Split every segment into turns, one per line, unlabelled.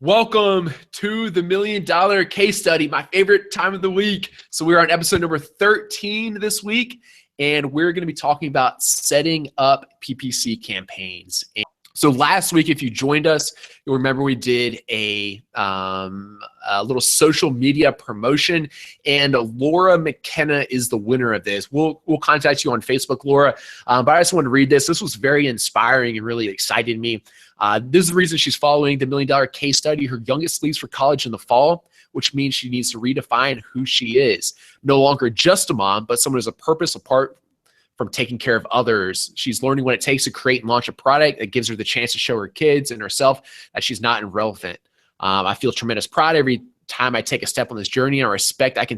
Welcome to the $1 Million Case Study, my favorite time of the week. So we're on episode number 13 this week, and we're going to be talking about setting up PPC campaigns. So last week, if you joined us, you'll remember we did a little social media promotion, and Laura McKenna is the winner of this. We'll contact you on Facebook, Laura, but I just wanted to read this. This was very inspiring and really excited me. This is the reason she's following the $1 Million Case Study. Her youngest leaves for college in the fall, which means she needs to redefine who she is. No longer just a mom, but someone who has a purpose apart from taking care of others. She's learning what it takes to create and launch a product that gives her the chance to show her kids and herself that she's not irrelevant. I feel tremendous pride every time I take a step on this journey, and the respect I can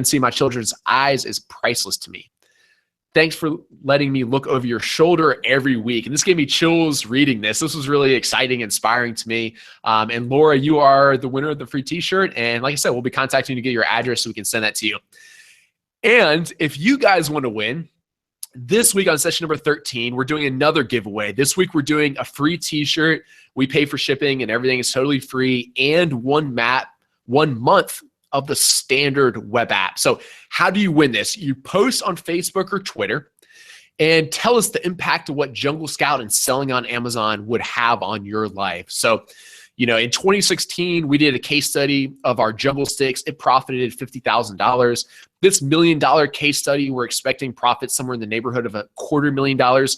see my children's eyes is priceless to me. Thanks for letting me look over your shoulder every week. And this gave me chills reading this. This was really exciting, inspiring to me. And Laura, you are the winner of the free t-shirt. And like I said, we'll be contacting you to get your address so we can send that to you. And if you guys want to win, this week on session number 13, we're doing another giveaway. This week, we're doing a free t-shirt. We pay for shipping and everything is totally free, and 1 month of the standard web app. So how do you win this? You post on Facebook or Twitter and tell us the impact of what Jungle Scout and selling on Amazon would have on your life. So, in 2016, we did a case study of our jungle sticks. It profited $50,000. This $1 Million case study, we're expecting profit somewhere in the neighborhood of $250,000.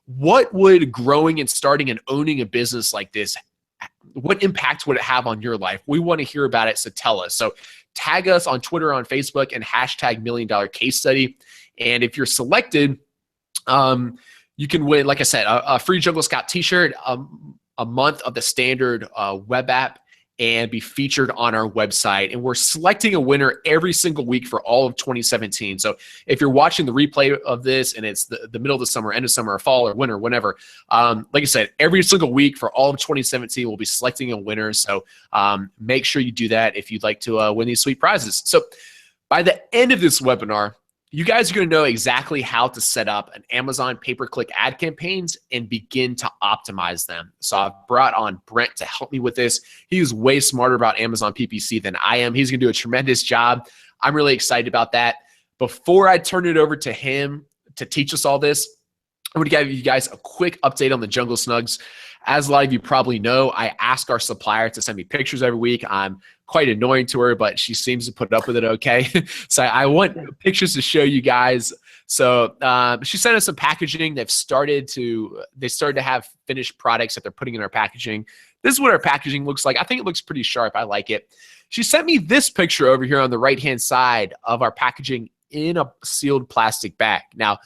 What would growing and starting and owning a business like this, what impact would it have on your life? We want to hear about it, so tell us. So tag us on Twitter, on Facebook, and hashtag $1 Million Case Study. And if you're selected, you can win, like I said, a free Jungle Scout t-shirt, a month of the standard web app, and be featured on our website. And we're selecting a winner every single week for all of 2017. So if you're watching the replay of this and it's the middle of the summer, end of summer, or fall, or winter, whenever, like I said, every single week for all of 2017, we'll be selecting a winner. So make sure you do that if you'd like to win these sweet prizes. So by the end of this webinar, you guys are going to know exactly how to set up an Amazon pay-per-click ad campaigns and begin to optimize them. So I've brought on Brent to help me with this. He's way smarter about Amazon PPC than I am. He's going to do a tremendous job. I'm really excited about that. Before I turn it over to him to teach us all this, I'm going to give you guys a quick update on the Jungle Snugs. As a lot of you probably know, I ask our supplier to send me pictures every week. I'm quite annoying to her, but she seems to put up with it okay. So I want pictures to show you guys. So she sent us some packaging. They started to have finished products that they're putting in our packaging. This is what our packaging looks like. I think it looks pretty sharp. I like it. She sent me this picture over here on the right-hand side of our packaging in a sealed plastic bag. Now,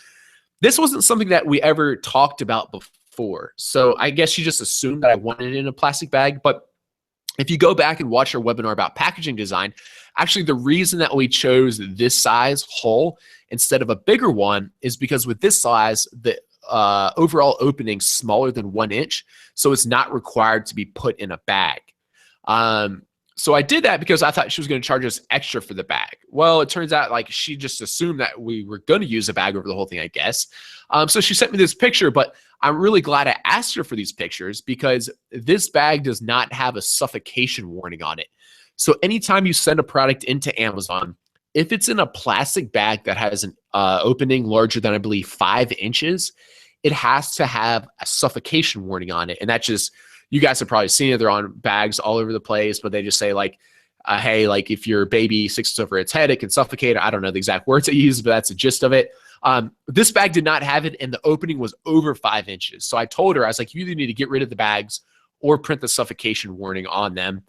this wasn't something that we ever talked about before. So I guess she just assumed that I wanted it in a plastic bag. But if you go back and watch our webinar about packaging design, actually the reason that we chose this size hole instead of a bigger one is because with this size, the overall opening is smaller than 1 inch. So it's not required to be put in a bag. So I did that because I thought she was going to charge us extra for the bag. Well, it turns out like she just assumed that we were going to use a bag over the whole thing, I guess. So she sent me this picture, but I'm really glad I asked her for these pictures because this bag does not have a suffocation warning on it. So anytime you send a product into Amazon, if it's in a plastic bag that has an opening larger than, I believe, 5 inches, it has to have a suffocation warning on it. And that just, you guys have probably seen it. They're on bags all over the place, but they just say like, hey, like if your baby sticks over its head, it can suffocate. I don't know the exact words they use, but that's the gist of it. This bag did not have it, and the opening was over 5 inches. So I told her, I was like, you either need to get rid of the bags or print the suffocation warning on them.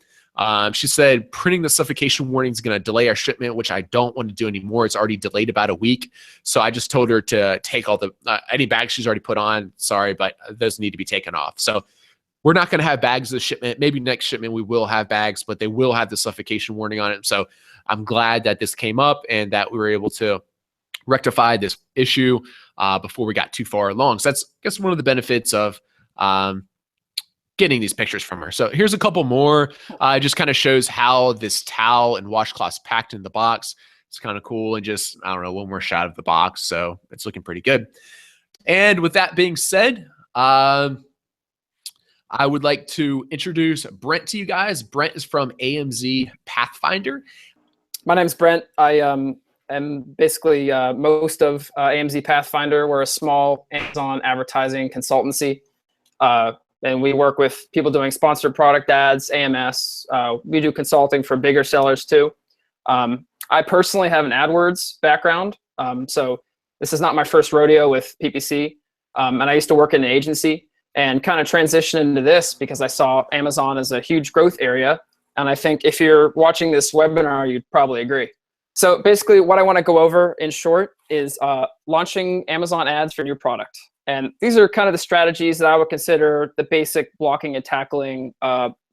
She said printing the suffocation warning is going to delay our shipment, which I don't want to do anymore. It's already delayed about a week. So I just told her to take all the any bags she's already put on. Sorry, but those need to be taken off. So we're not going to have bags this shipment. Maybe next shipment we will have bags, but they will have the suffocation warning on it. So I'm glad that this came up and that we were able to rectify this issue before we got too far along. So that's, I guess, one of the benefits of getting these pictures from her. So here's a couple more. It just kind of shows how this towel and washcloth's packed in the box. It's kind of cool, and just, I don't know, one more shot of the box. So it's looking pretty good. And with that being said, I would like to introduce Brent to you guys. Brent is from AMZ Pathfinder.
My name's Brent. I am basically most of AMZ Pathfinder. We're a small Amazon advertising consultancy, and we work with people doing sponsored product ads, AMS. We do consulting for bigger sellers too. I personally have an AdWords background, so this is not my first rodeo with PPC. And I used to work in an agency and kind of transitioned into this because I saw Amazon as a huge growth area. And I think if you're watching this webinar, you'd probably agree. So basically what I want to go over in short is launching Amazon ads for your new product. And these are kind of the strategies that I would consider the basic blocking and tackling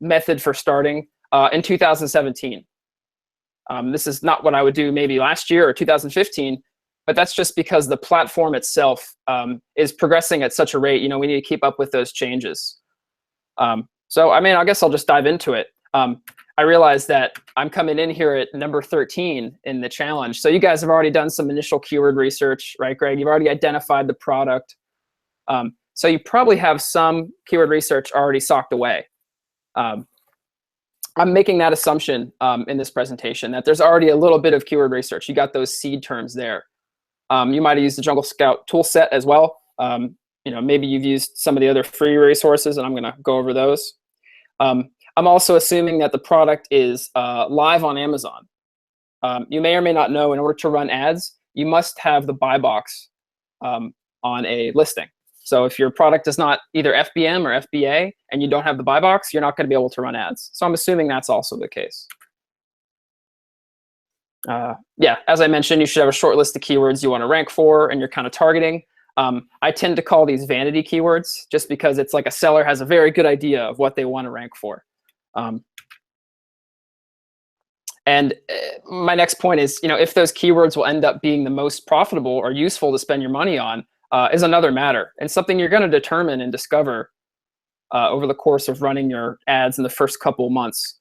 method for starting in 2017. This is not what I would do maybe last year or 2015, but that's just because the platform itself is progressing at such a rate. You know, we need to keep up with those changes. So I mean, I guess I'll just dive into it. I realize that I'm coming in here at number 13 in the challenge. So you guys have already done some initial keyword research, right, Greg? You've already identified the product. So you probably have some keyword research already socked away. I'm making that assumption in this presentation that there's already a little bit of keyword research. You got those seed terms there. You might have used the Jungle Scout tool set as well. You know, maybe you've used some of the other free resources, and I'm going to go over those. I'm also assuming that the product is live on Amazon. You may or may not know, in order to run ads, you must have the buy box on a listing. So if your product is not either FBM or FBA and you don't have the buy box, you're not going to be able to run ads. So I'm assuming that's also the case. Yeah, as I mentioned, you should have a short list of keywords you want to rank for and you're kind of targeting. I tend to call these vanity keywords just because it's like a seller has a very good idea of what they want to rank for. And my next point is, you know, if those keywords will end up being the most profitable or useful to spend your money on is another matter, and something you're going to determine and discover over the course of running your ads in the first couple months.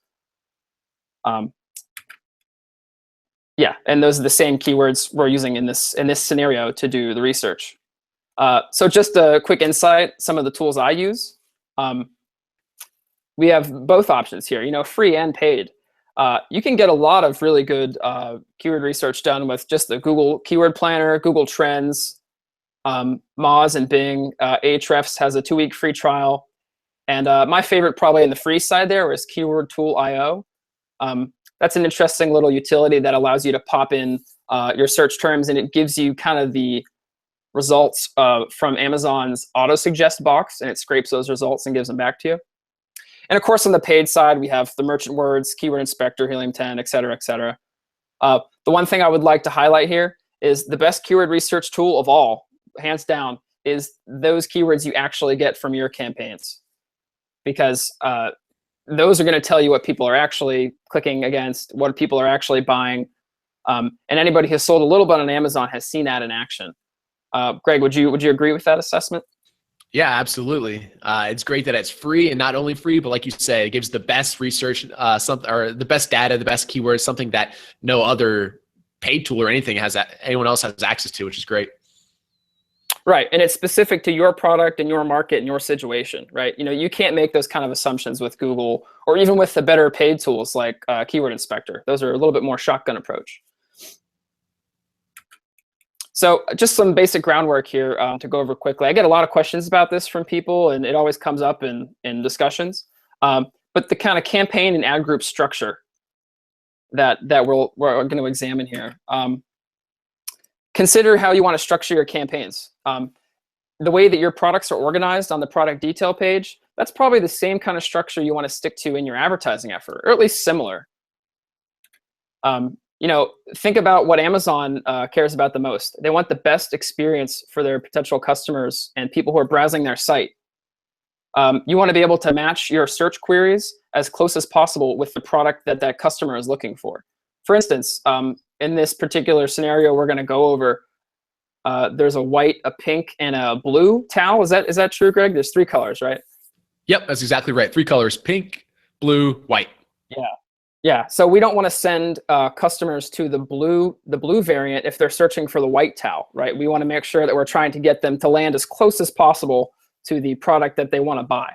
Yeah, and those are the same keywords we're using in this scenario to do the research. So just a quick insight, some of the tools I use. We have both options here, you know, free and paid. You can get a lot of really good keyword research done with just the Google Keyword Planner, Google Trends, Moz and Bing. Ahrefs has a 2-week free trial. And my favorite probably in the free side there was Keyword Tool IO. That's an interesting little utility that allows you to pop in your search terms, and it gives you kind of the results from Amazon's auto-suggest box, and it scrapes those results and gives them back to you. And of course, on the paid side, we have the merchant words, keyword inspector, Helium 10, et cetera, et cetera. The one thing I would like to highlight here is the best keyword research tool of all, hands down, is those keywords you actually get from your campaigns. Because those are going to tell you what people are actually clicking against, what people are actually buying. And anybody who's sold a little bit on Amazon has seen that in action. Greg, would you agree with that assessment?
Yeah, absolutely. It's great that it's free, and not only free, but like you say, it gives the best research, something, or the best data, the best keywords, something that no other paid tool or anything has, anyone else has access to, which is great.
Right, and it's specific to your product and your market and your situation, right? You know, you can't make those kind of assumptions with Google or even with the better paid tools like Keyword Inspector. Those are a little bit more shotgun approach. So just some basic groundwork here to go over quickly. I get a lot of questions about this from people, and it always comes up in discussions. But the kind of campaign and ad group structure that we're going to examine here. Consider how you want to structure your campaigns. The way that your products are organized on the product detail page, that's probably the same kind of structure you want to stick to in your advertising effort, or at least similar. You know, think about what Amazon cares about the most. They want the best experience for their potential customers and people who are browsing their site. You want to be able to match your search queries as close as possible with the product that that customer is looking for. For instance, in this particular scenario we're going to go over, there's a white, a pink, and a blue towel. Is that true, Greg? There's 3 colors, right?
Yep, that's exactly right. 3 colors: pink, blue, white.
Yeah. Yeah, so we don't want to send customers to the blue variant if they're searching for the white towel, right? We want to make sure that we're trying to get them to land as close as possible to the product that they want to buy.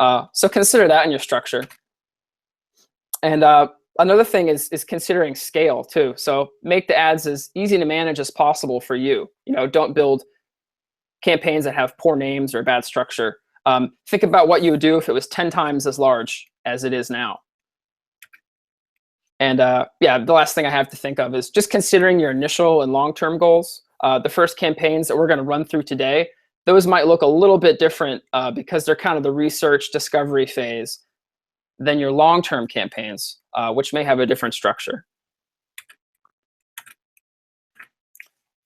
So consider that in your structure. And another thing is considering scale too. So make the ads as easy to manage as possible for you. Don't build campaigns that have poor names or bad structure. Think about what you would do if it was 10 times as large as it is now. And yeah, the last thing I have to think of is just considering your initial and long-term goals. The first campaigns that we're going to run through today, those might look a little bit different because they're kind of the research discovery phase than your long-term campaigns, which may have a different structure.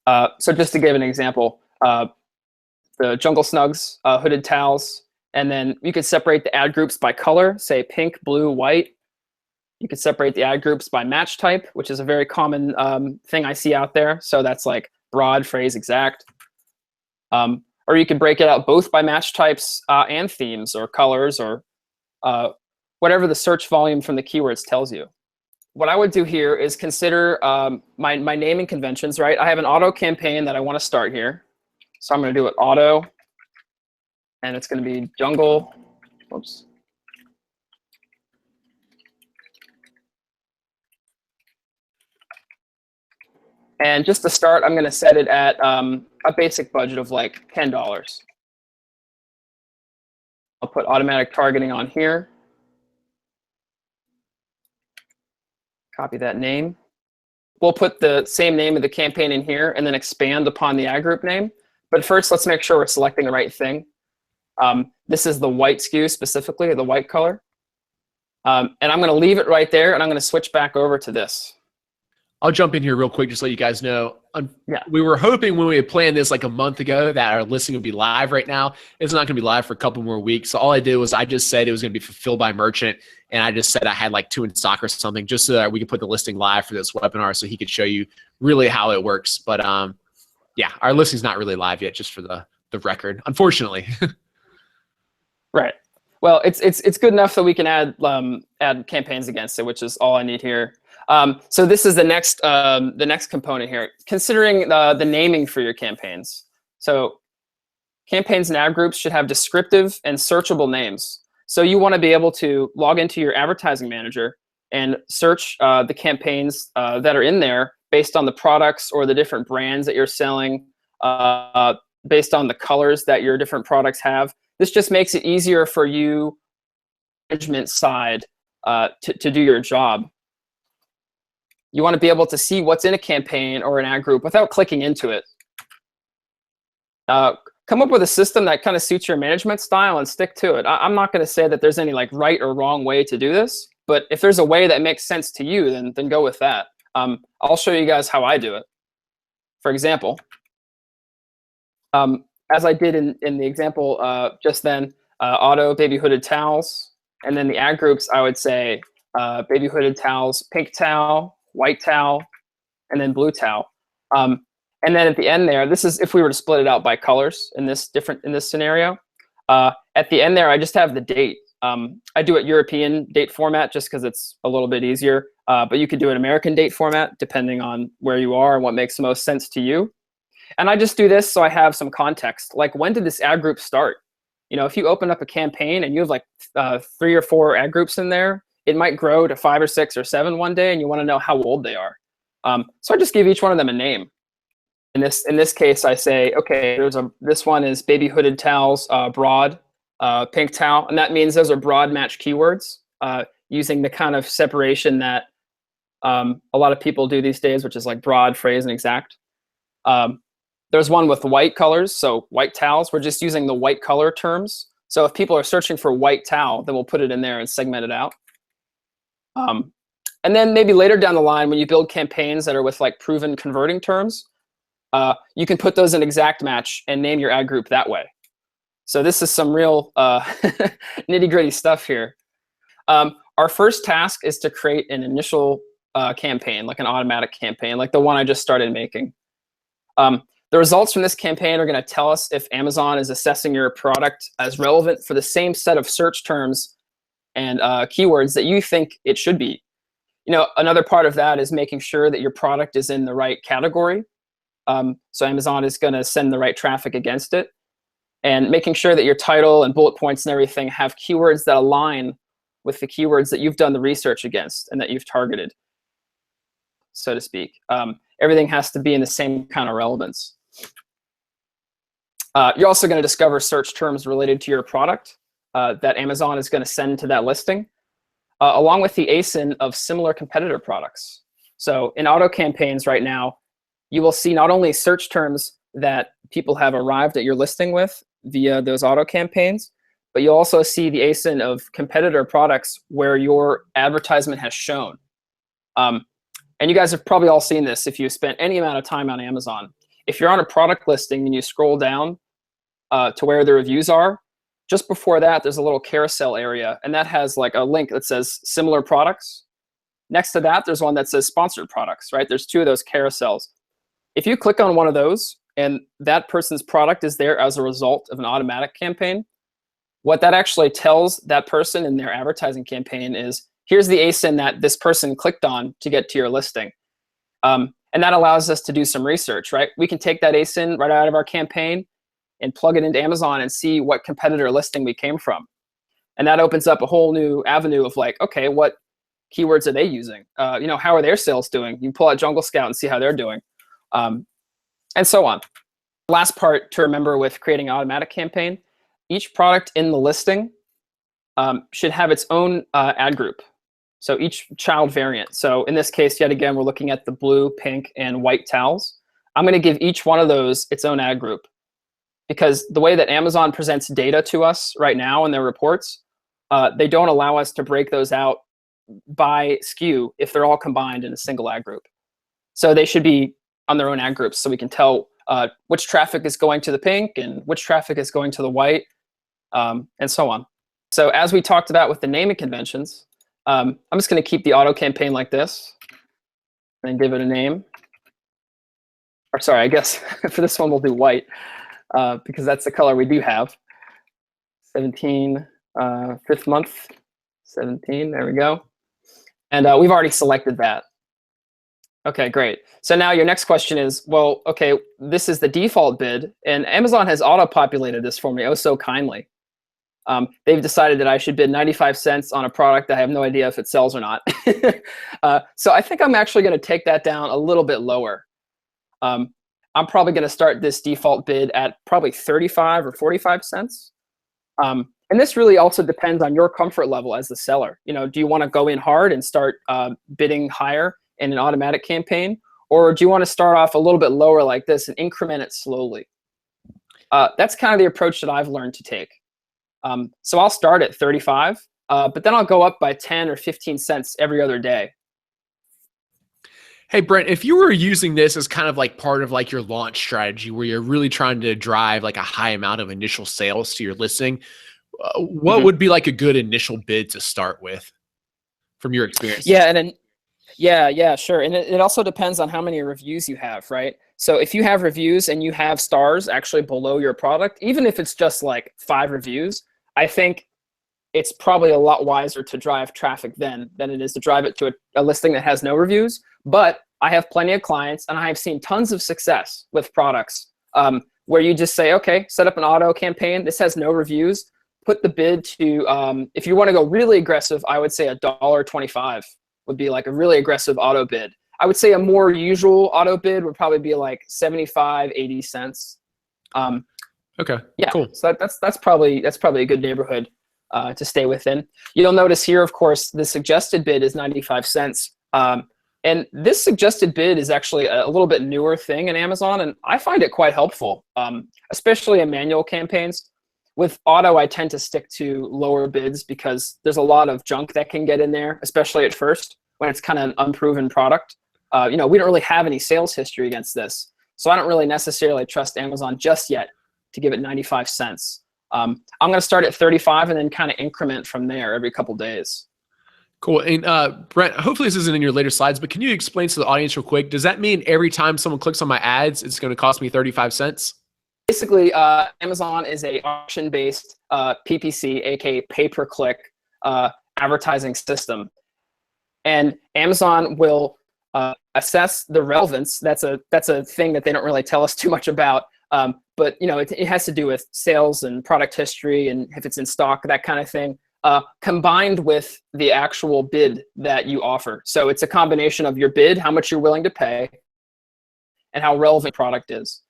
So just to give an example, the jungle snugs, hooded towels, and then you could separate the ad groups by color, say pink, blue, white. You could separate the ad groups by match type, which is a very common thing I see out there. So that's like broad, phrase, exact. Or you could break it out both by match types and themes or colors or whatever the search volume from the keywords tells you. What I would do here is consider my naming conventions, right? I have an auto campaign that I want to start here. So I'm going to do it auto, and it's going to be jungle. Whoops. And just to start, I'm going to set it at a basic budget of like $10. I'll put automatic targeting on here. Copy that name. We'll put the same name of the campaign in here and then expand upon the ad group name. But first, let's make sure we're selecting the right thing. This is the white SKU specifically, the white color. And I'm going to leave it right there, and I'm going to switch back over to this.
I'll jump in here real quick just to let you guys know.
Yeah.
We were hoping when we had planned this like a month ago that our listing would be live right now. It's not going to be live for a couple more weeks. So all I did was I just said it was going to be fulfilled by merchant, and I just said I had like 2 in stock or something just so that we could put the listing live for this webinar so he could show you really how it works. But yeah, our listing's not really live yet, just for the record, unfortunately.
Right. Well, it's good enough that we can add campaigns against it, which is all I need here. So this is the next component here. Considering the naming for your campaigns. So campaigns and ad groups should have descriptive and searchable names. So you want to be able to log into your advertising manager and search the campaigns that are in there based on the products or the different brands that you're selling, based on the colors that your different products have. This just makes it easier for you, management side, to do your job. You want to be able to see what's in a campaign or an ad group without clicking into it. Come up with a system that kind of suits your management style and stick to it. I'm not going to say that there's any like right or wrong way to do this, but if there's a way that makes sense to you, then go with that. I'll show you guys how I do it. For example, as I did in the example just then, auto baby hooded towels, and then the ad groups, I would say baby hooded towels, pink towel, white towel, and then blue towel. And then at the end there, this is if we were to split it out by colors in this scenario. At the end there, I just have the date. I do it European date format just because it's a little bit easier. But you could do an American date format depending on where you are and what makes the most sense to you. And I just do this so I have some context. Like, when did this ad group start? If you open up a campaign and you have like 3 or 4 ad groups in there, it might grow to 5 or 6 or 7 one day, and you want to know how old they are. So I just give each one of them a name. In this case, I say, okay, this one is baby hooded towels, broad, pink towel, and that means those are broad match keywords using the kind of separation that a lot of people do these days, which is like broad, phrase, and exact. There's one with white colors, so white towels. We're just using the white color terms. So if people are searching for white towel, then we'll put it in there and segment it out. And then maybe later down the line, when you build campaigns that are with like proven converting terms, you can put those in exact match and name your ad group that way. So this is some real nitty-gritty stuff here. Our first task is to create an initial campaign, like an automatic campaign, like the one I just started making. The results from this campaign are going to tell us if Amazon is assessing your product as relevant for the same set of search terms and keywords that you think it should be. Another part of that is making sure that your product is in the right category. So Amazon is going to send the right traffic against it. and making sure that your title and bullet points and everything have keywords that align with the keywords that you've done the research against and that you've targeted, so to speak. Everything has to be in the same kind of relevance. You're also going to discover search terms related to your product that Amazon is going to send to that listing, along with the ASIN of similar competitor products. So in auto campaigns right now, you will see not only search terms that people have arrived at your listing with via those auto campaigns, but you'll also see the ASIN of competitor products where your advertisement has shown. And you guys have probably all seen this if you spent any amount of time on Amazon. If you're on a product listing and you scroll down to where the reviews are, just before that, there's a little carousel area, and that has like a link that says similar products. Next to that, there's one that says sponsored products, right? There's two of those carousels. If you click on one of those and that person's product is there as a result of an automatic campaign, what that actually tells that person in their advertising campaign is, here's the ASIN that this person clicked on to get to your listing. And that allows us to do some research, right? We can take that ASIN right out of our campaign and plug it into Amazon and see what competitor listing we came from. And that opens up a whole new avenue of like, okay, what keywords are they using? How are their sales doing? You can pull out Jungle Scout and see how they're doing, and so on. Last part to remember with creating an automatic campaign, each product in the listing should have its own ad group. So each child variant. So in this case, yet again, we're looking at the blue, pink, and white towels. I'm going to give each one of those its own ad group, because the way that Amazon presents data to us right now in their reports, they don't allow us to break those out by SKU if they're all combined in a single ad group. So they should be on their own ad groups so we can tell which traffic is going to the pink and which traffic is going to the white, and so on. So as we talked about with the naming conventions, I'm just going to keep the auto campaign like this and give it a name. Or sorry, I guess for this one we'll do white because that's the color we do have. 17, 5th month, 17, there we go. And we've already selected that. Okay, great. So now your next question is, well, okay, this is the default bid, and Amazon has auto-populated this for me oh so kindly. They've decided that I should bid 95 cents on a product I have no idea if it sells or not. So I think I'm actually going to take that down a little bit lower. I'm probably going to start this default bid at probably 35 or 45 cents. And this really also depends on your comfort level as the seller. Do you want to go in hard and start bidding higher in an automatic campaign? Or do you want to start off a little bit lower like this and increment it slowly? That's kind of the approach that I've learned to take. So I'll start at 35, but then I'll go up by 10 or 15 cents every other day.
Hey, Brent, if you were using this as kind of like part of like your launch strategy where you're really trying to drive like a high amount of initial sales to your listing, what would be like a good initial bid to start with from your experience?
Yeah, and then yeah, sure. And it also depends on how many reviews you have, right? So if you have reviews and you have stars actually below your product, even if it's just like 5 reviews, I think it's probably a lot wiser to drive traffic then than it is to drive it to a listing that has no reviews. But I have plenty of clients, and I have seen tons of success with products where you just say, okay, set up an auto campaign. This has no reviews. Put the bid to, if you want to go really aggressive, I would say $1.25 would be like a really aggressive auto bid. I would say a more usual auto bid would probably be like 75, 80 cents.
Okay,
yeah,
cool.
So that's probably a good neighborhood to stay within. You'll notice here, of course, the suggested bid is 95 cents. And this suggested bid is actually a little bit newer thing in Amazon, and I find it quite helpful, especially in manual campaigns. With auto, I tend to stick to lower bids because there's a lot of junk that can get in there, especially at first when it's kind of an unproven product. We don't really have any sales history against this, so I don't really necessarily trust Amazon just yet to give it 95 cents. I'm going to start at 35 and then kind of increment from there every couple days.
Cool. And Brent, hopefully this isn't in your later slides, but can you explain to the audience real quick, does that mean every time someone clicks on my ads, it's going to cost me 35 cents?
Basically, Amazon is a auction-based PPC, aka pay-per-click advertising system. And Amazon will assess the relevance. That's a thing that they don't really tell us too much about But it has to do with sales and product history and if it's in stock, that kind of thing, combined with the actual bid that you offer. So it's a combination of your bid, how much you're willing to pay, and how relevant the product is.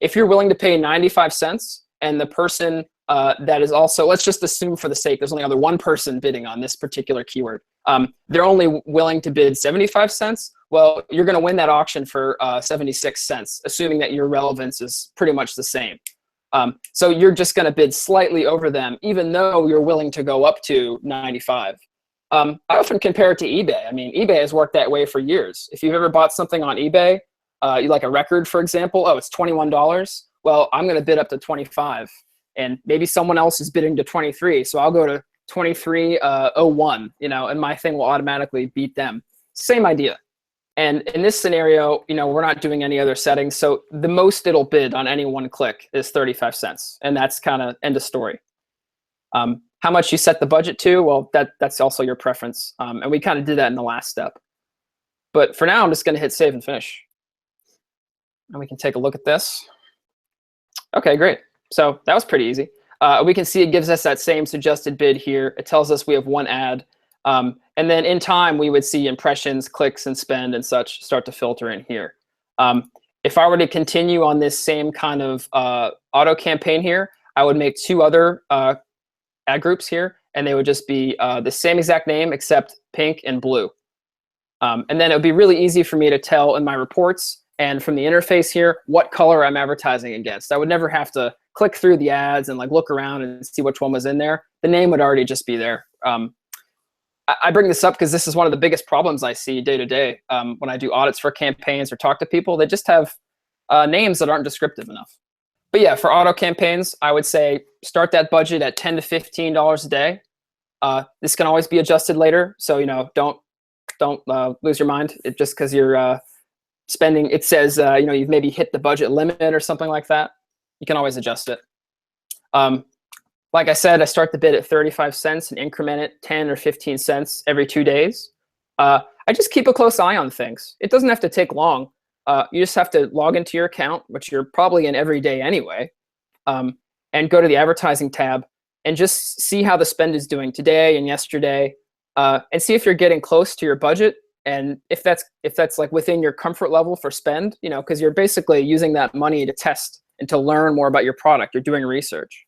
If you're willing to pay 95 cents and the person that is also, let's just assume for the sake, there's only one person bidding on this particular keyword. They're only willing to bid 75 cents. Well, you're going to win that auction for 76 cents, assuming that your relevance is pretty much the same. So you're just going to bid slightly over them, even though you're willing to go up to 95. I often compare it to eBay. I mean, eBay has worked that way for years. If you've ever bought something on eBay, you like a record, for example, it's $21. Well, I'm going to bid up to 25. And maybe someone else is bidding to 23. So I'll go to 23.01, and my thing will automatically beat them. Same idea. And in this scenario, we're not doing any other settings. So the most it'll bid on any one click is 35 cents. And that's kind of end of story. How much you set the budget to, well, that's also your preference. And we kind of did that in the last step. But for now, I'm just going to hit save and finish. And we can take a look at this. Okay, great. So that was pretty easy. We can see it gives us that same suggested bid here. It tells us we have one ad. And then in time, we would see impressions, clicks, and spend and such start to filter in here. If I were to continue on this same kind of auto campaign here, I would make two other ad groups here, and they would just be the same exact name except pink and blue. And then it would be really easy for me to tell in my reports and from the interface here what color I'm advertising against. I would never have to click through the ads and look around and see which one was in there. The name would already just be there. I bring this up because this is one of the biggest problems I see day to day when I do audits for campaigns or talk to people. They just have names that aren't descriptive enough. But yeah, for auto campaigns, I would say start that budget at $10 to $15 a day. This can always be adjusted later, so don't lose your mind. Just because you're spending, it says you've maybe hit the budget limit or something like that. You can always adjust it. Like I said, I start the bid at 35 cents and increment it 10 or 15 cents every 2 days. I just keep a close eye on things. It doesn't have to take long. You just have to log into your account, which you're probably in every day anyway, and go to the advertising tab and just see how the spend is doing today and yesterday, and see if you're getting close to your budget. And if that's within your comfort level for spend, because you're basically using that money to test and to learn more about your product. You're doing research.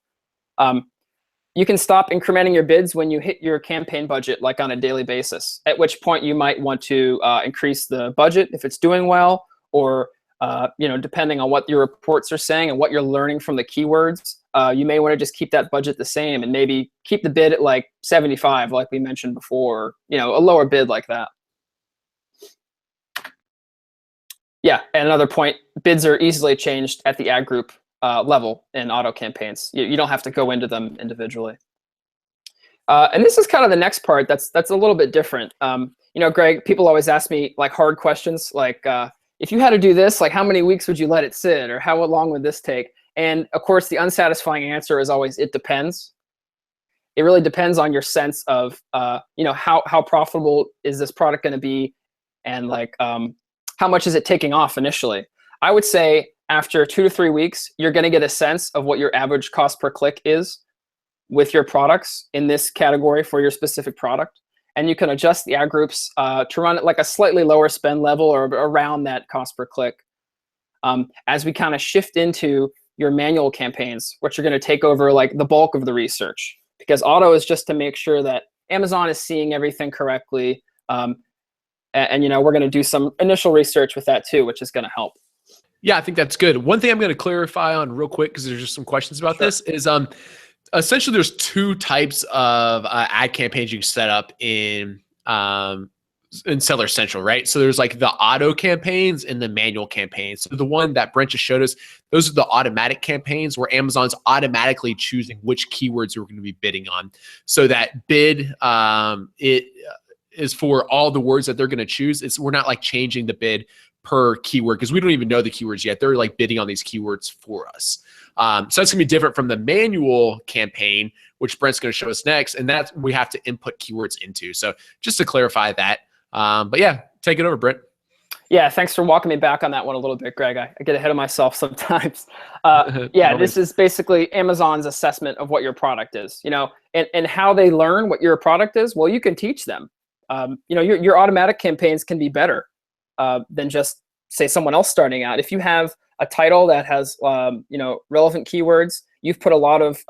You can stop incrementing your bids when you hit your campaign budget, like on a daily basis, at which point you might want to increase the budget if it's doing well, or depending on what your reports are saying and what you're learning from the keywords, you may want to just keep that budget the same and maybe keep the bid at 75, like we mentioned before, a lower bid like that. Yeah, and another point, bids are easily changed at the ad group level in auto campaigns. You don't have to go into them individually. And this is kind of the next part that's a little bit different. Greg, people always ask me hard questions, if you had to do this, how many weeks would you let it sit, or how long would this take? And of course, the unsatisfying answer is always, it depends. It really depends on your sense of, how profitable is this product going to be, and how much is it taking off initially. I would say after 2 to 3 weeks, you're going to get a sense of what your average cost per click is with your products in this category for your specific product. And you can adjust the ad groups to run at a slightly lower spend level or around that cost per click. As we kind of shift into your manual campaigns, which are going to take over the bulk of the research, because auto is just to make sure that Amazon is seeing everything correctly. And we're going to do some initial research with that too, which is going to help.
Yeah, I think that's good. One thing I'm going to clarify on real quick, because there's just some questions about this, is essentially there's two types of ad campaigns you can set up in Seller Central, right? So there's the auto campaigns and the manual campaigns. So the one that Brent just showed us, those are the automatic campaigns where Amazon's automatically choosing which keywords we're going to be bidding on. So that bid, it is for all the words that they're going to choose. We're not changing the bid per keyword, because we don't even know the keywords yet. They're bidding on these keywords for us. So that's going to be different from the manual campaign, which Brent's going to show us next. And that we have to input keywords into. So just to clarify that. But yeah, take it over, Brent.
Yeah, thanks for walking me back on that one a little bit, Greg. I get ahead of myself sometimes. Yeah, this is basically Amazon's assessment of what your product is, and how they learn what your product is. Well, you can teach them. Your automatic campaigns can be better than just, say, someone else starting out. If you have a title that has, relevant keywords, you've put a lot of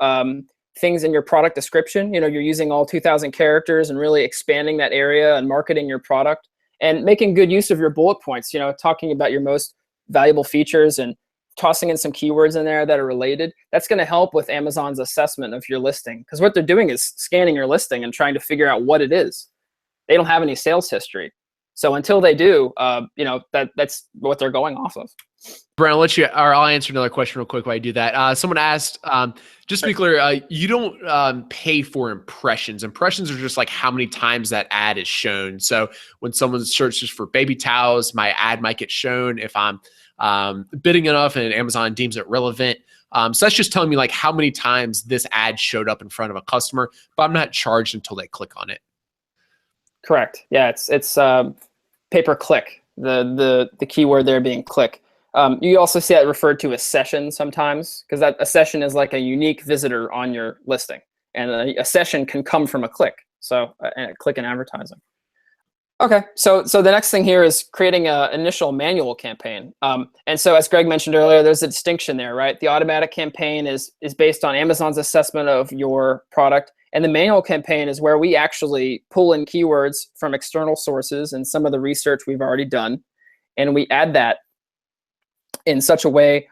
things in your product description. You're using all 2,000 characters and really expanding that area and marketing your product. And making good use of your bullet points, talking about your most valuable features and tossing in some keywords in there that are related. That's going to help with Amazon's assessment of your listing, because what they're doing is scanning your listing and trying to figure out what it is. They don't have any sales history. So until they do, that's what they're going off of.
Brent, I'll answer another question real quick while I do that. Someone asked, just to be clear, you don't pay for impressions. Impressions are just like how many times that ad is shown. So when someone searches for baby towels, my ad might get shown if I'm bidding enough and Amazon deems it relevant. So that's just telling me like how many times this ad showed up in front of a customer, but I'm not charged until they click on it.
Correct. Yeah, it's pay-per-click, the keyword there being click. You also see that referred to as session sometimes, because a session is like a unique visitor on your listing, and a session can come from a click. So a click in advertising. Okay, so the next thing here is creating an initial manual campaign. And so as Greg mentioned earlier, there's a distinction there, right? The automatic campaign is based on Amazon's assessment of your product, and the manual campaign is where we actually pull in keywords from external sources and some of the research we've already done, and we add that in such a way,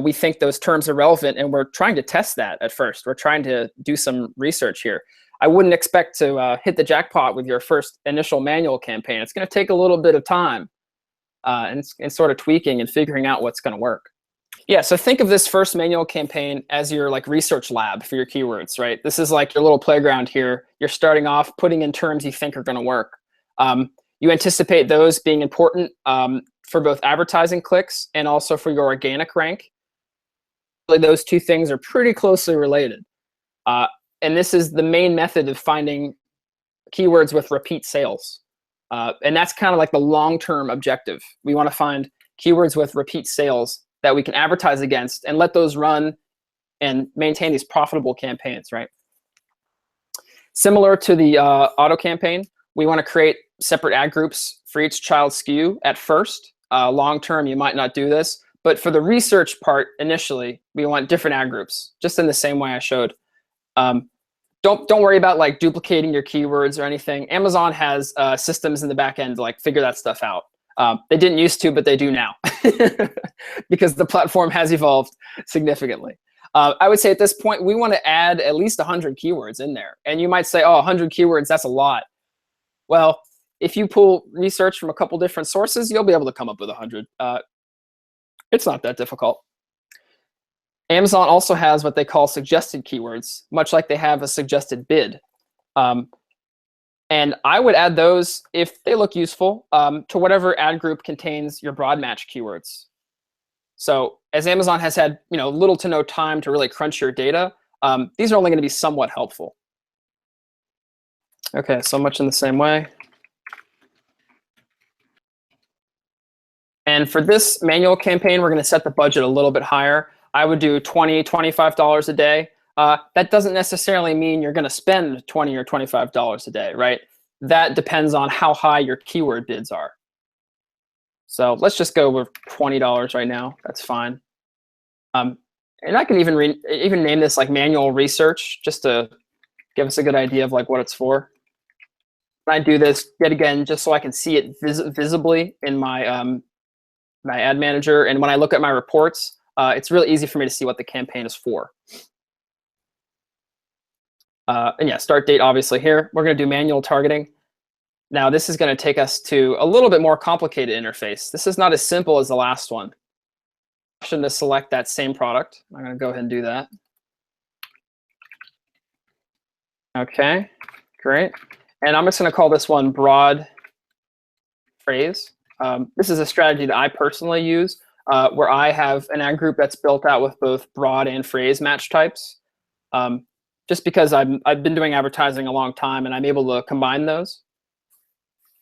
we think those terms are relevant, and we're trying to test that at first. We're trying to do some research here. I wouldn't expect to hit the jackpot with your first initial manual campaign. It's going to take a little bit of time and sort of tweaking and figuring out what's going to work. Yeah, so think of this first manual campaign as your like research lab for your keywords, right? This is like your little playground here. You're starting off putting in terms you think are going to work. You anticipate those being important for both advertising clicks and also for your organic rank. Those two things are pretty closely related. And this is the main method of finding keywords with repeat sales. And that's kind of like the long-term objective. We want to find keywords with repeat sales that we can advertise against and let those run and maintain these profitable campaigns, right? Similar to the auto campaign, we want to create separate ad groups for each child SKU at first. Long-term, you might not do this, but for the research part, initially, we want different ad groups, just in the same way I showed. Don't worry about like duplicating your keywords or anything. Amazon has systems in the back end to like figure that stuff out. They didn't used to, but they do now because the platform has evolved significantly. I would say at this point, we want to add at least 100 keywords in there. And you might say, oh, 100 keywords, that's a lot. Well, if you pull research from a couple different sources, you'll be able to come up with 100. It's not that difficult. Amazon also has what they call suggested keywords, much like they have a suggested bid. And I would add those, if they look useful, to whatever ad group contains your broad match keywords. So as Amazon has had little to no time to really crunch your data, these are only going to be somewhat helpful. Okay, so much in the same way. And for this manual campaign, we're going to set the budget a little bit higher. I would do $20, $25 a day. That doesn't necessarily mean you're going to spend $20 or $25 a day, right? That depends on how high your keyword bids are. So let's just go with $20 right now. That's fine. And I can even name this like manual research, just to give us a good idea of like what it's for. I do this yet again just so I can see it visibly in my my ad manager, and when I look at my reports, it's really easy for me to see what the campaign is for. And yeah, start date obviously here. We're going to do manual targeting. Now this is going to take us to a little bit more complicated interface. This is not as simple as the last one. Option to select that same product. I'm going to go ahead and do that. Okay, great. And I'm just going to call this one broad phrase. This is a strategy that I personally use, where I have an ad group that's built out with both broad and phrase match types. Just because I've been doing advertising a long time and I'm able to combine those.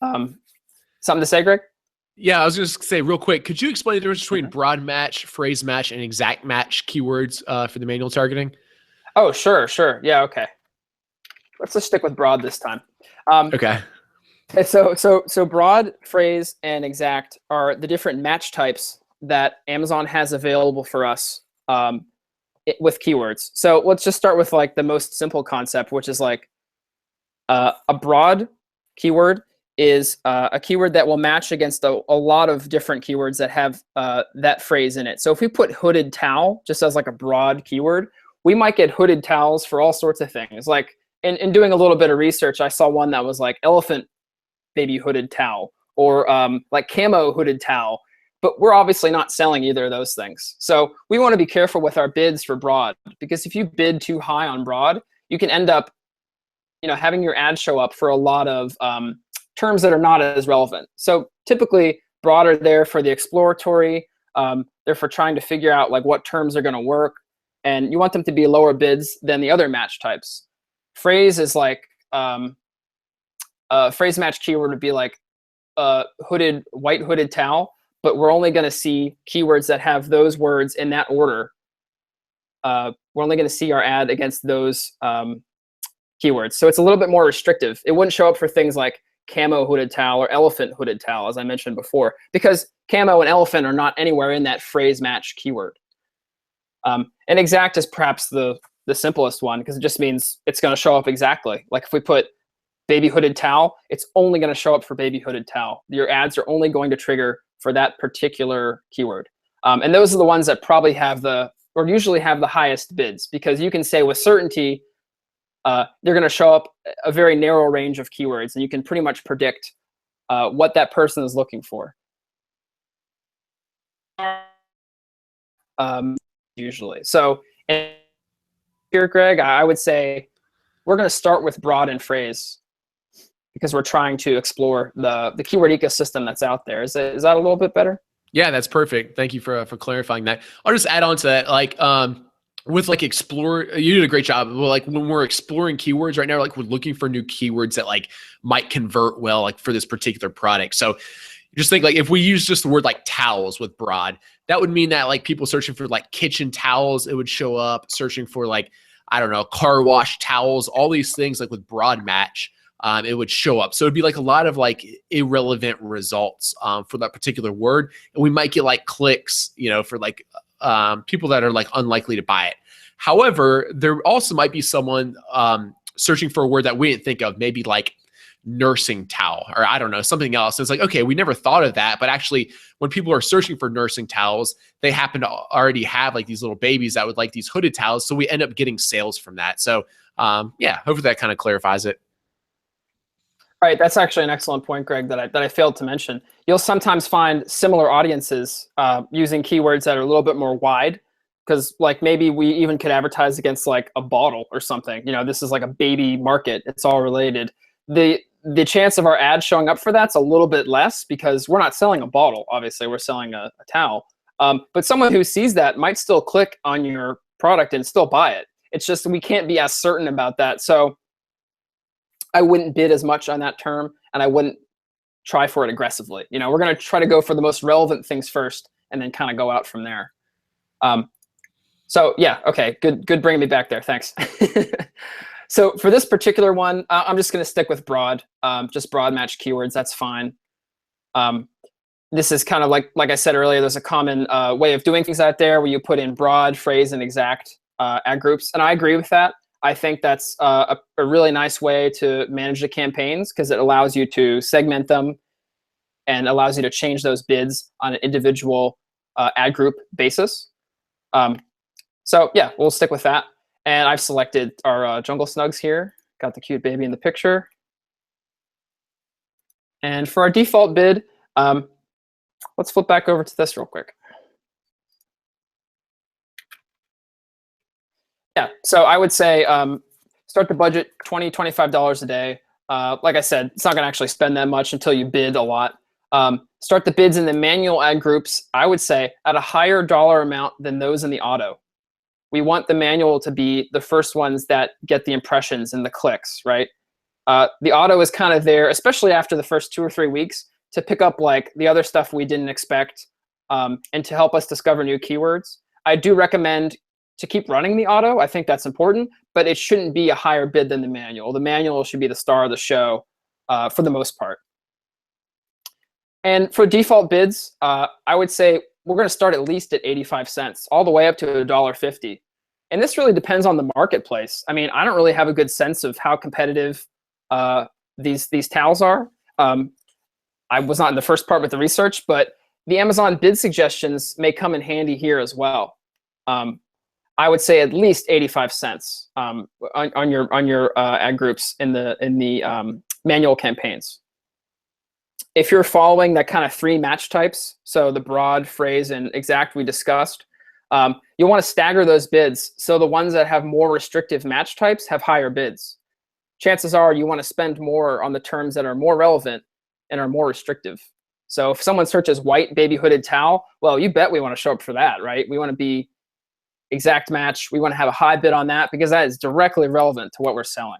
Something to say, Greg?
Yeah, I was just gonna say real quick, could you explain the difference between broad match, phrase match, and exact match keywords for the manual targeting?
Oh, sure. Yeah, okay. Let's just stick with broad this time. Um,
Okay.
and so broad, phrase, and exact are the different match types that Amazon has available for us with keywords. So let's just start with like the most simple concept, which is like a broad keyword is a keyword that will match against a lot of different keywords that have that phrase in it. So if we put hooded towel just as like a broad keyword, we might get hooded towels for all sorts of things. Like in doing a little bit of research, I saw one that was like elephant baby hooded towel or like camo hooded towel. But we're obviously not selling either of those things. So we want to be careful with our bids for broad, because if you bid too high on broad, you can end up having your ad show up for a lot of terms that are not as relevant. So typically broad are there for the exploratory. They're for trying to figure out like what terms are going to work. And you want them to be lower bids than the other match types. Phrase is like, phrase match keyword would be like white hooded towel, but we're only going to see keywords that have those words in that order. We're only going to see our ad against those keywords. So it's a little bit more restrictive. It wouldn't show up for things like camo hooded towel or elephant hooded towel, as I mentioned before, because camo and elephant are not anywhere in that phrase match keyword. And exact is perhaps the simplest one, because it just means it's going to show up exactly. Like if we put baby hooded towel, it's only going to show up for baby hooded towel. Your ads are only going to trigger for that particular keyword. And those are the ones that probably have or usually have the highest bids, because you can say with certainty, they're going to show up a very narrow range of keywords, and you can pretty much predict what that person is looking for. Usually. So here, Greg, I would say we're going to start with broad and phrase, because we're trying to explore the keyword ecosystem that's out there. Is that a little bit better?
Yeah, that's perfect. Thank you for clarifying that. I'll just add on to that, like with like explore, you did a great job. Well, like when we're exploring keywords right now, like we're looking for new keywords that like might convert well, like for this particular product. So just think like if we use just the word like towels with broad, that would mean that like people searching for like kitchen towels, it would show up. Searching for like, I don't know, car wash towels, all these things like with broad match, it would show up. So it'd be like a lot of like irrelevant results for that particular word. And we might get like clicks, for like people that are like unlikely to buy it. However, there also might be someone searching for a word that we didn't think of, maybe like nursing towel, or I don't know, something else. It's like, okay, we never thought of that. But actually, when people are searching for nursing towels, they happen to already have like these little babies that would like these hooded towels. So we end up getting sales from that. So yeah, hopefully that kind of clarifies it.
All right, that's actually an excellent point, Greg, that I failed to mention. You'll sometimes find similar audiences using keywords that are a little bit more wide, because like maybe we even could advertise against like a bottle or something. This is like a baby market. It's all related. The chance of our ad showing up for that's a little bit less, because we're not selling a bottle. Obviously, we're selling a towel. But someone who sees that might still click on your product and still buy it. It's just we can't be as certain about that. So I wouldn't bid as much on that term, and I wouldn't try for it aggressively. We're going to try to go for the most relevant things first, and then kind of go out from there. So yeah, okay, good bringing me back there. Thanks. So for this particular one, I'm just going to stick with broad, just broad match keywords. That's fine. This is kind of like I said earlier, there's a common way of doing things out there where you put in broad, phrase, and exact ad groups. And I agree with that. I think that's a really nice way to manage the campaigns, because it allows you to segment them and allows you to change those bids on an individual ad group basis. So yeah, we'll stick with that. And I've selected our jungle snugs here. Got the cute baby in the picture. And for our default bid, let's flip back over to this real quick. Yeah, so I would say start the budget $20, $25 a day. Like I said, it's not going to actually spend that much until you bid a lot. Start the bids in the manual ad groups, I would say, at a higher dollar amount than those in the auto. We want the manual to be the first ones that get the impressions and the clicks, right? The auto is kind of there, especially after the first 2 or 3 weeks, to pick up like the other stuff we didn't expect, and to help us discover new keywords. I do recommend to keep running the auto. I think that's important, but it shouldn't be a higher bid than the manual. The manual should be the star of the show for the most part. And for default bids, I would say we're going to start at least at 85 cents, all the way up to $1.50. And this really depends on the marketplace. I mean, I don't really have a good sense of how competitive these towels are. I was not in the first part with the research, but the Amazon bid suggestions may come in handy here as well. I would say at least 85 cents on your ad groups in the manual campaigns. If you're following that kind of 3 match types, so the broad, phrase, and exact we discussed, you'll want to stagger those bids so the ones that have more restrictive match types have higher bids. Chances are you want to spend more on the terms that are more relevant and are more restrictive. So if someone searches white baby hooded towel, well, you bet we want to show up for that, right? We want to be exact match. We want to have a high bid on that because that is directly relevant to what we're selling.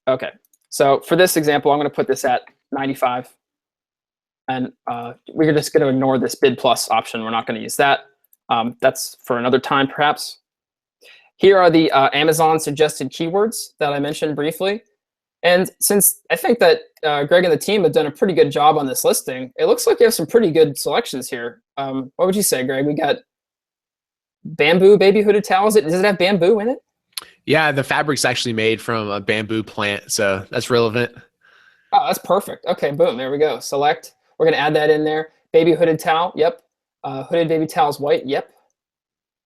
Okay, so for this example, I'm going to put this at 95. And we're just going to ignore this bid plus option. We're not going to use that. That's for another time, perhaps. Here are the Amazon suggested keywords that I mentioned briefly. And since I think that Greg and the team have done a pretty good job on this listing, it looks like you have some pretty good selections here. What would you say, Greg? We got bamboo baby hooded towels. Does it have bamboo in it?
Yeah, the fabric's actually made from a bamboo plant, so that's relevant.
Oh, that's perfect. Okay, boom, there we go. Select. We're going to add that in there. Baby hooded towel, yep. Hooded baby towels, white, yep.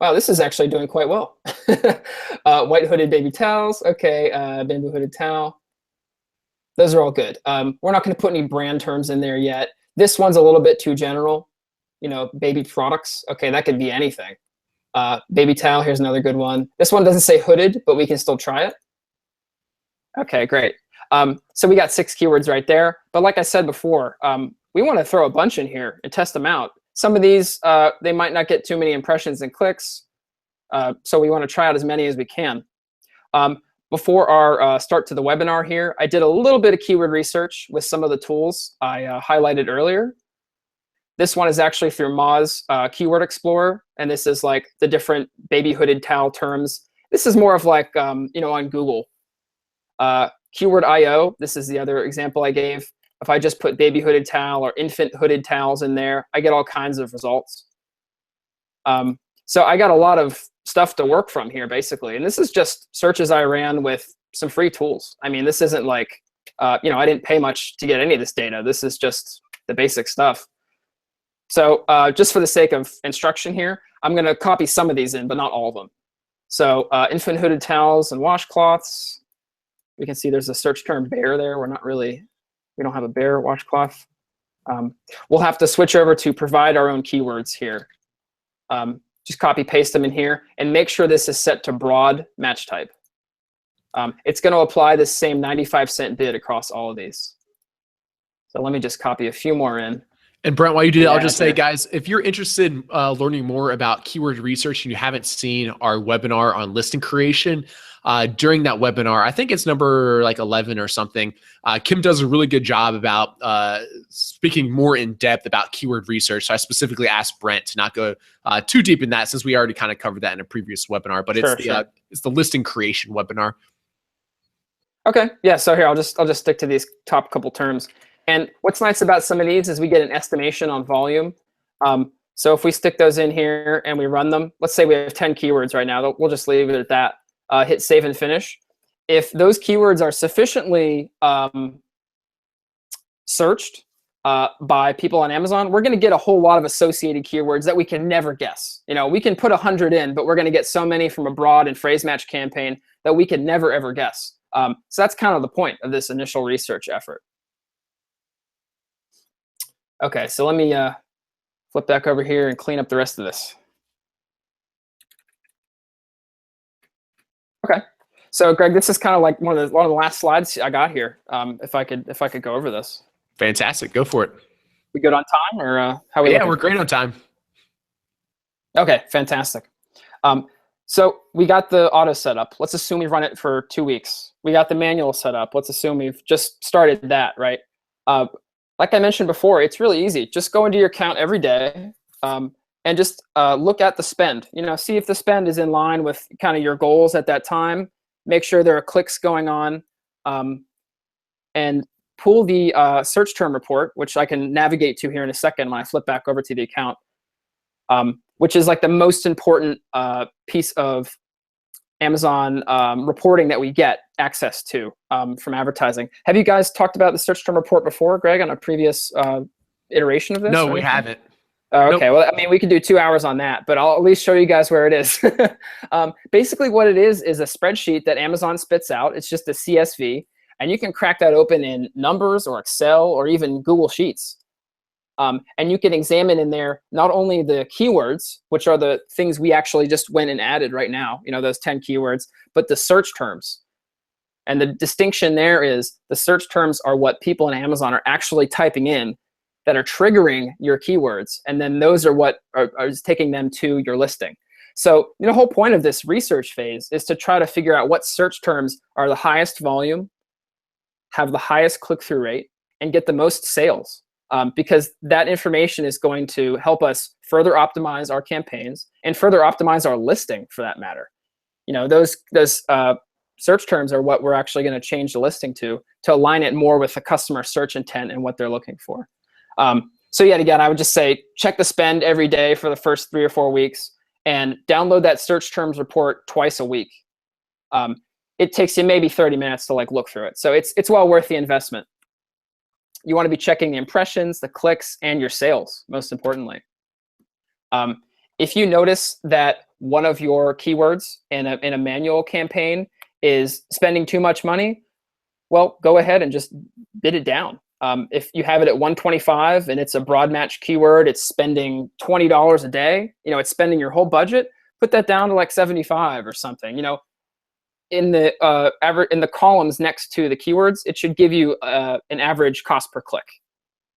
Wow, this is actually doing quite well. White hooded baby towels, okay. Bamboo hooded towel. Those are all good. We're not going to put any brand terms in there yet. This one's a little bit too general. You know, baby products. Okay, that could be anything. Baby towel, here's another good one. This one doesn't say hooded, but we can still try it. Okay, great. So we got 6 keywords right there. But like I said before, we want to throw a bunch in here and test them out. Some of these, they might not get too many impressions and clicks. So we want to try out as many as we can. Before our start to the webinar here, I did a little bit of keyword research with some of the tools I highlighted earlier. This one is actually through Moz Keyword Explorer, and this is like the different baby hooded towel terms. This is more of like, you know, on Google. Keyword IO, this is the other example I gave. If I just put baby hooded towel or infant hooded towels in there, I get all kinds of results. So I got a lot of stuff to work from here, basically. And this is just searches I ran with some free tools. I mean, this isn't like, you know, I didn't pay much to get any of this data. This is just the basic stuff. So just for the sake of instruction here, I'm going to copy some of these in, but not all of them. So infant hooded towels and washcloths. We can see there's a search term bear there. We don't have a bear washcloth. We'll have to switch over to provide our own keywords here. Just copy paste them in here and make sure this is set to broad match type. It's going to apply this same 95-cent bid across all of these. So let me just copy a few more in.
And Brent, while you do that, I'll just say, guys, if you're interested in learning more about keyword research and you haven't seen our webinar on listing creation, during that webinar, I think it's number like 11 or something, Kim does a really good job about speaking more in depth about keyword research. So I specifically asked Brent to not go too deep in that since we already kind of covered that in a previous webinar, but it's the listing creation webinar.
Okay, yeah, so here, I'll just stick to these top couple terms. And what's nice about some of these is we get an estimation on volume. So if we stick those in here and we run them, let's say we have 10 keywords right now, we'll just leave it at that. Hit save and finish. If those keywords are sufficiently searched by people on Amazon, we're going to get a whole lot of associated keywords that we can never guess. You know, we can put 100 in, but we're going to get so many from a broad and phrase match campaign that we can never, ever guess. So that's kind of the point of this initial research effort. Okay, so let me flip back over here and clean up the rest of this. Okay, so Greg, this is kind of like one of the last slides I got here. If I could go over this.
Fantastic, go for it.
We good on time, or how we?
Yeah, we're great on time.
Okay, fantastic. So we got the auto set up. Let's assume we've run it for 2 weeks. We got the manual set up. Let's assume we've just started that, right? Like I mentioned before, it's really easy. Just go into your account every day and just look at the spend. See if the spend is in line with kind of your goals at that time. Make sure there are clicks going on, and pull the search term report, which I can navigate to here in a second when I flip back over to the account, which is like the most important piece of Amazon reporting that we get access to from advertising. Have you guys talked about the search term report before, Greg, on a previous iteration of this?
No, we haven't.
Okay, nope. Well, I mean, we could do 2 hours on that, but I'll at least show you guys where it is. Basically, what it is a spreadsheet that Amazon spits out. It's just a CSV, and you can crack that open in Numbers or Excel or even Google Sheets. And you can examine in there not only the keywords, which are the things we actually just went and added right now, those 10 keywords, but the search terms. And the distinction there is the search terms are what people in Amazon are actually typing in that are triggering your keywords. And then those are what are taking them to your listing. So the whole point of this research phase is to try to figure out what search terms are the highest volume, have the highest click-through rate, and get the most sales. Because that information is going to help us further optimize our campaigns and further optimize our listing, for that matter. Those search terms are what we're actually going to change the listing to align it more with the customer search intent and what they're looking for. So yet again, I would just say check the spend every day for the first 3 or 4 weeks and download that search terms report twice a week. It takes you maybe 30 minutes to look through it. So it's well worth the investment. You want to be checking the impressions, the clicks, and your sales, most importantly. If you notice that one of your keywords in a manual campaign is spending too much money, well, go ahead and just bid it down. If you have it at 125 and it's a broad match keyword, it's spending $20 a day, it's spending your whole budget, put that down to like 75 or something. In the columns next to the keywords, it should give you an average cost per click.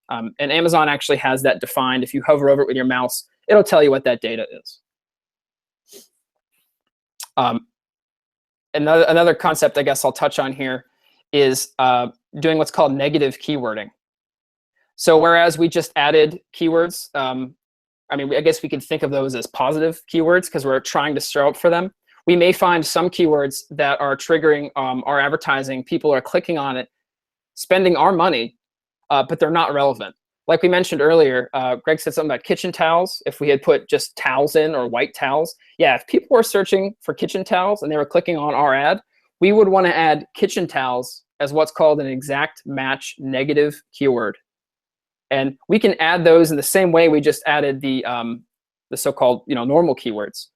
And Amazon actually has that defined. If you hover over it with your mouse, it'll tell you what that data is. Another concept I guess I'll touch on here is doing what's called negative keywording. So whereas we just added keywords, I guess we could think of those as positive keywords because we're trying to show up for them. We may find some keywords that are triggering our advertising. People are clicking on it, spending our money, but they're not relevant. Like we mentioned earlier, Greg said something about kitchen towels. If we had put just towels in or white towels, yeah, if people were searching for kitchen towels and they were clicking on our ad, we would want to add kitchen towels as what's called an exact match negative keyword. And we can add those in the same way we just added the so-called normal keywords.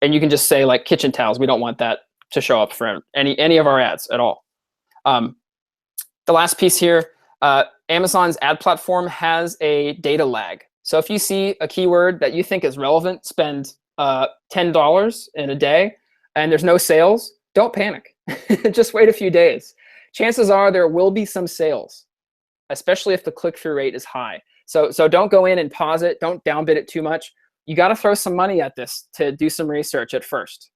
And you can just say like kitchen towels. We don't want that to show up for any of our ads at all. The last piece here, Amazon's ad platform has a data lag. So if you see a keyword that you think is relevant, spend $10 in a day, and there's no sales, don't panic. Just wait a few days. Chances are there will be some sales, especially if the click-through rate is high. So don't go in and pause it. Don't downbid it too much. You got to throw some money at this to do some research at first.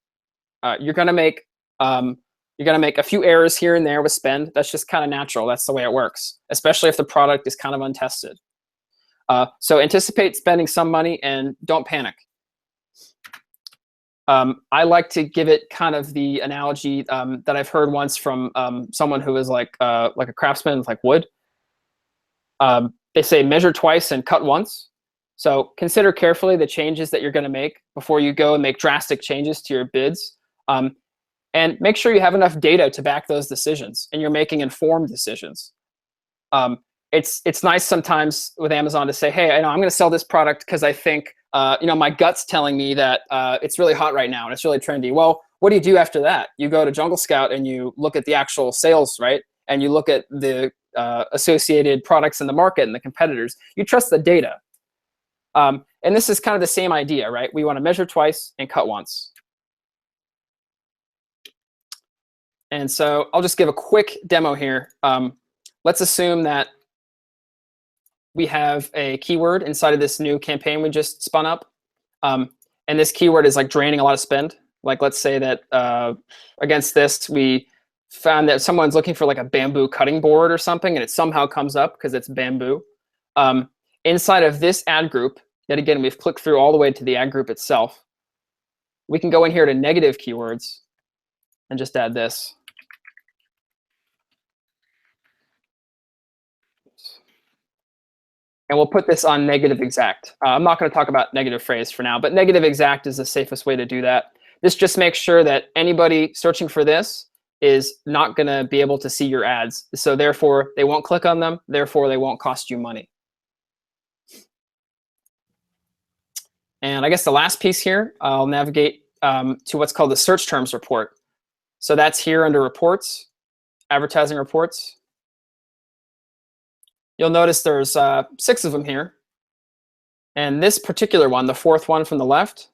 You're gonna make a few errors here and there with spend. That's just kind of natural. That's the way it works, especially if the product is kind of untested. So anticipate spending some money and don't panic. I like to give it kind of the analogy that I've heard once from someone who is like a craftsman with like wood. They say measure twice and cut once. So consider carefully the changes that you're going to make before you go and make drastic changes to your bids. And make sure you have enough data to back those decisions and you're making informed decisions. It's nice sometimes with Amazon to say, hey, I'm going to sell this product because I think my gut's telling me that it's really hot right now and it's really trendy. Well, what do you do after that? You go to Jungle Scout and you look at the actual sales, right? And you look at the associated products in the market and the competitors. You trust the data. And this is kind of the same idea, right? We want to measure twice and cut once. And so I'll just give a quick demo here. Let's assume that we have a keyword inside of this new campaign we just spun up. and this keyword is like draining a lot of spend. Like let's say that against this, we found that someone's looking for like a bamboo cutting board or something, and it somehow comes up because it's bamboo. Inside of this ad group, yet again, we've clicked through all the way to the ad group itself. We can go in here to negative keywords and just add this. And we'll put this on negative exact. I'm not going to talk about negative phrase for now, but negative exact is the safest way to do that. This just makes sure that anybody searching for this is not going to be able to see your ads. So therefore, they won't click on them. Therefore, they won't cost you money. And I guess the last piece here, I'll navigate to what's called the search terms report. So that's here under reports, advertising reports. You'll notice there's 6 of them here. And this particular one, the 4th one from the left,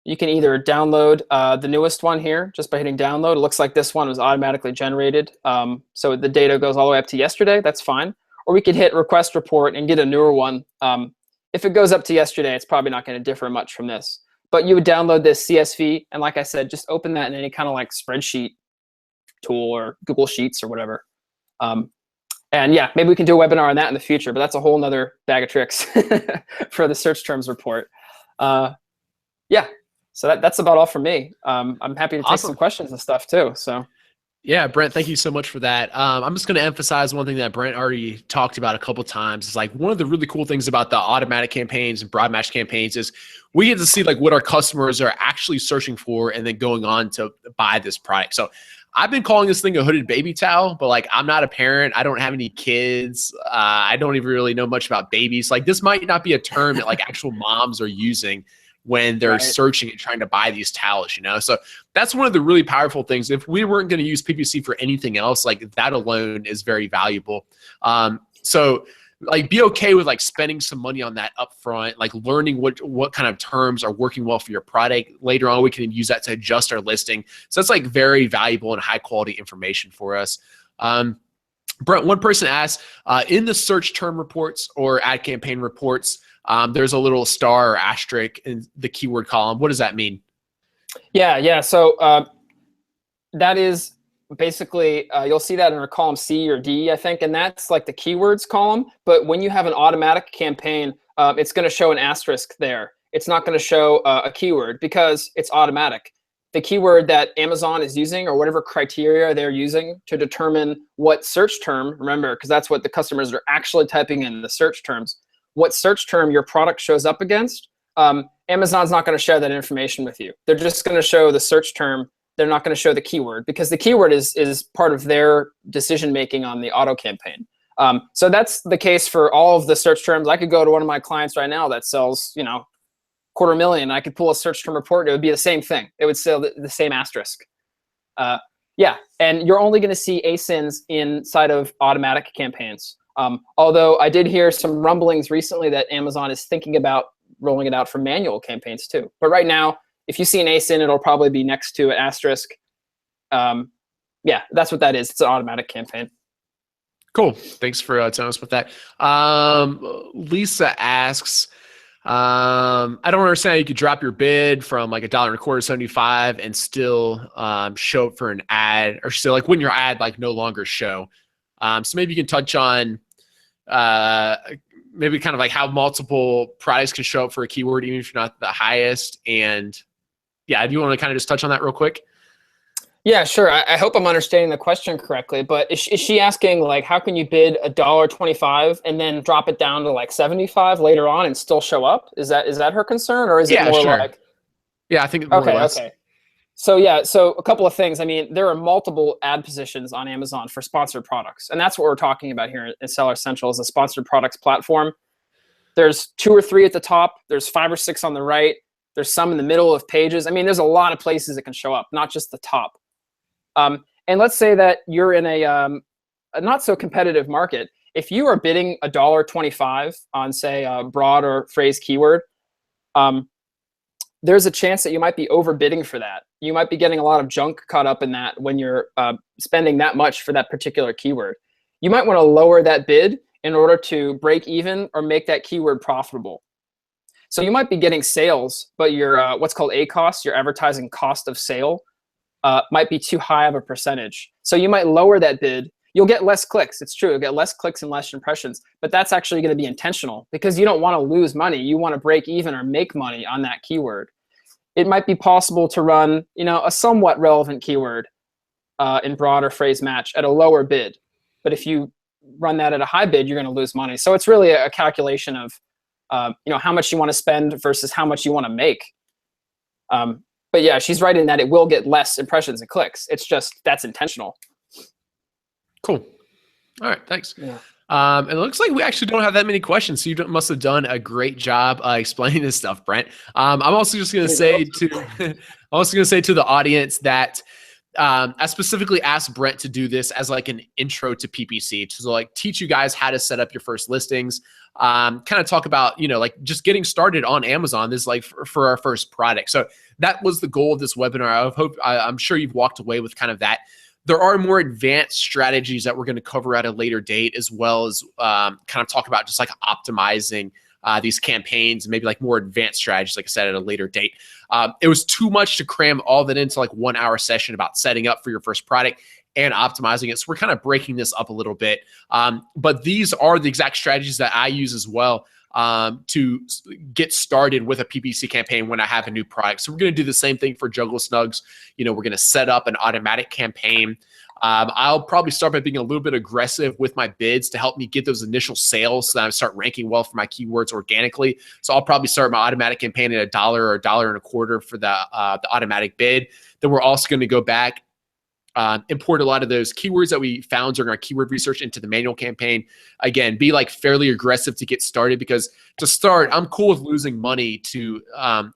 you can either download the newest one here just by hitting download. It looks like this one was automatically generated. So the data goes all the way up to yesterday. That's fine. Or we could hit request report and get a newer one. If it goes up to yesterday, it's probably not going to differ much from this. But you would download this CSV. And like I said, just open that in any kind of like spreadsheet tool or Google Sheets or whatever. And yeah, maybe we can do a webinar on that in the future, but that's a whole nother bag of tricks for the search terms report. Yeah, so that's about all from me. I'm happy to take some questions and stuff too. So
yeah, Brent, thank you so much for that. I'm just going to emphasize one thing that Brent already talked about a couple of times. It's like one of the really cool things about the automatic campaigns and broad match campaigns is we get to see like what our customers are actually searching for and then going on to buy this product. So I've been calling this thing a hooded baby towel, but like I'm not a parent. I don't have any kids. I don't even really know much about babies. Like this might not be a term that like actual moms are using when they're searching and trying to buy these towels, you know? So that's one of the really powerful things. If we weren't going to use PPC for anything else, like that alone is very valuable. So like be okay with like spending some money on that upfront, like learning what kind of terms are working well for your product. Later on, we can use that to adjust our listing. So that's like very valuable and high quality information for us. Brent, one person asked, in the search term reports or ad campaign reports, there's a little star or asterisk in the keyword column. What does that mean?
Yeah. So that is basically, you'll see that in our column C or D, I think, and that's like the keywords column. But when you have an automatic campaign, it's going to show an asterisk there. It's not going to show a keyword because it's automatic. The keyword that Amazon is using or whatever criteria they're using to determine what search term, remember, because that's what the customers are actually typing in the search terms, what search term your product shows up against, Amazon's not going to share that information with you. They're just going to show the search term. They're not going to show the keyword because the keyword is part of their decision making on the auto campaign. So that's the case for all of the search terms. I could go to one of my clients right now that sells, $250,000. I could pull a search term report. It would be the same thing. It would say the same asterisk. Yeah, and you're only going to see ASINs inside of automatic campaigns. Although I did hear some rumblings recently that Amazon is thinking about rolling it out for manual campaigns too. But right now, if you see an ASIN, it'll probably be next to an asterisk. Yeah, that's what that is. It's an automatic campaign.
Cool. Thanks for telling us about that. Lisa asks, I don't understand how you could drop your bid from like $1.25 and still show up for an ad, or still like when your ad like no longer show. So maybe you can touch on maybe kind of like how multiple products can show up for a keyword, even if you're not the highest. And yeah, do you want to kind of just touch on that real quick?
Yeah, sure. I hope I'm understanding the question correctly, but is she asking like, how can you bid $1.25 and then drop it down to like 75 later on and still show up? Is that her concern, or is it more like?
Yeah, I think more or less.
Okay. So yeah, so a couple of things. I mean, there are multiple ad positions on Amazon for sponsored products, and that's what we're talking about here at Seller Central is a sponsored products platform. There's 2 or 3 at the top. There's 5 or 6 on the right. There's some in the middle of pages. I mean, there's a lot of places it can show up, not just the top. And let's say that you're in a not so competitive market. If you are bidding $1.25 on, say, a broad or phrase keyword, there's a chance that you might be overbidding for that. You might be getting a lot of junk caught up in that when you're spending that much for that particular keyword. You might want to lower that bid in order to break even or make that keyword profitable. So you might be getting sales, but your what's called ACoS, your advertising cost of sale, might be too high of a percentage. So you might lower that bid. You'll get less clicks. It's true. You'll get less clicks and less impressions, but that's actually going to be intentional because you don't want to lose money. You want to break even or make money on that keyword. It might be possible to run, a somewhat relevant keyword in broader phrase match at a lower bid. But if you run that at a high bid, you're going to lose money. So it's really a calculation of, how much you want to spend versus how much you want to make. But yeah, she's right in that it will get less impressions and clicks. It's just that's intentional.
Cool. All right, thanks.
Yeah.
It looks like we actually don't have that many questions, so you must have done a great job explaining this stuff, Brent. I'm also just going to say to the audience that I specifically asked Brent to do this as like an intro to PPC, to like teach you guys how to set up your first listings, kind of talk about, like just getting started on Amazon. This is like for our first product. So that was the goal of this webinar. I'm sure you've walked away with kind of that. There are more advanced strategies that we're going to cover at a later date, as well as kind of talk about just like optimizing these campaigns and maybe like more advanced strategies, like I said, at a later date. It was too much to cram all that into like 1 hour session about setting up for your first product and optimizing it. So we're kind of breaking this up a little bit. But these are the exact strategies that I use as well to get started with a PPC campaign when I have a new product. So we're going to do the same thing for Juggle Snugs. We're going to set up an automatic campaign. I'll probably start by being a little bit aggressive with my bids to help me get those initial sales so that I start ranking well for my keywords organically. So I'll probably start my automatic campaign at $1 or $1.25 for the automatic bid. Then we're also going to go back, import a lot of those keywords that we found during our keyword research into the manual campaign. Again, be like fairly aggressive to get started, because to start, I'm cool with losing money to,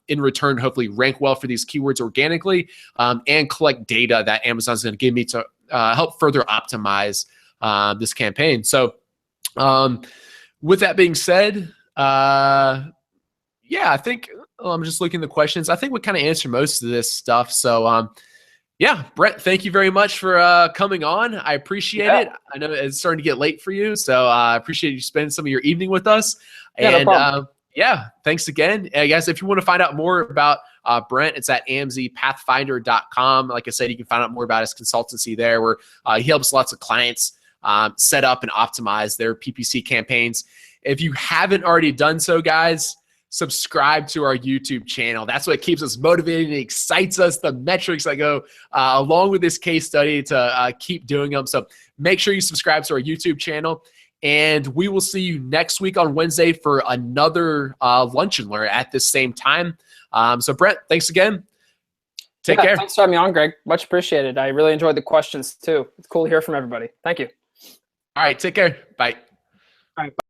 in return, hopefully rank well for these keywords organically and collect data that Amazon's going to give me to help further optimize this campaign. So with that being said, yeah, I think I'm just looking at the questions. I think we kind of answered most of this stuff. So yeah, Brent, thank you very much for coming on. I appreciate it. I know it's starting to get late for you, so I appreciate you spending some of your evening with us.
Yeah,
And
no problem.
yeah, thanks again. Guys, if you want to find out more about Brent, it's at amzpathfinder.com. Like I said, you can find out more about his consultancy there, where he helps lots of clients set up and optimize their PPC campaigns. If you haven't already done so, guys, subscribe to our YouTube channel. That's what keeps us motivated and excites us, the metrics that go along with this case study to keep doing them. So make sure you subscribe to our YouTube channel, and we will see you next week on Wednesday for another Lunch and Learn at this same time. So Brent, thanks again. Take care.
Thanks for having me on, Greg. Much appreciated. I really enjoyed the questions too. It's cool to hear from everybody. Thank you.
All right, take care. Bye.
All right. Bye.